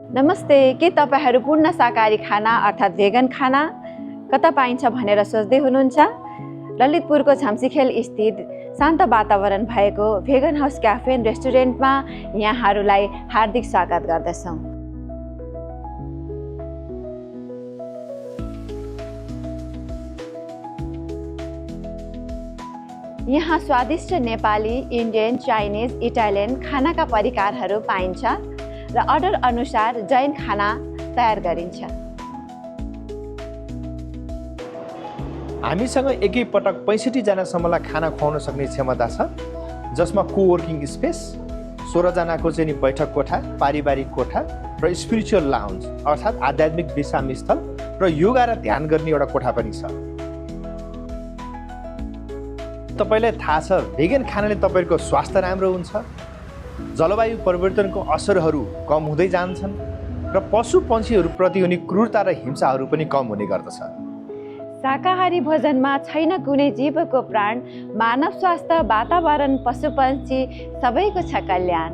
नमस्ते, के तपाईहरू पूर्ण शाकाहारी खाना अर्थात् भेगन खाना कता पाइन्छ भनेर सोच्दै हुनुहुन्छ? ललितपुरको छम्सीखेल स्थित शान्त वातावरण भएको भेगन हाउस क्याफे एन्ड रेस्टुरेन्टमा यहाँहरूलाई हार्दिक स्वागत गर्दछौँ। यहाँ स्वादिष्ट नेपाली, इन्डियन, चाइनिज, इटालियन खानाका परिकारहरू पाइन्छ र अर्डर अनुसार जैन खाना तयार गरिन्छ। हामीसँग एकै पटक 65 जनासम्मलाई खाना खुवाउन सक्ने क्षमता छ, जसमा कोवर्किङ स्पेस, 16 जनाको चाहिँ नि बैठक कोठा, पारिवारिक कोठा र स्पिरिचुअल लाउन्ज अर्थात् आध्यात्मिक विश्राम स्थल र योगा र ध्यान गर्ने एउटा कोठा पनि छ। तपाईलाई थाहा छ भेगन खानाले तपाईको स्वास्थ्य राम्रो हुन्छ, जलवायु परिवर्तनको असरहरू कम हुँदै जान्छन् र पशु पन्छीहरूप्रति हुने क्रूरता र हिंसाहरू पनि कम हुने गर्दछ। शाकाहारी भोजनमा छैन कुनै जीवको प्राण, मानव स्वास्थ्य, वातावरण, पशुपन्छी सबैको छ कल्याण।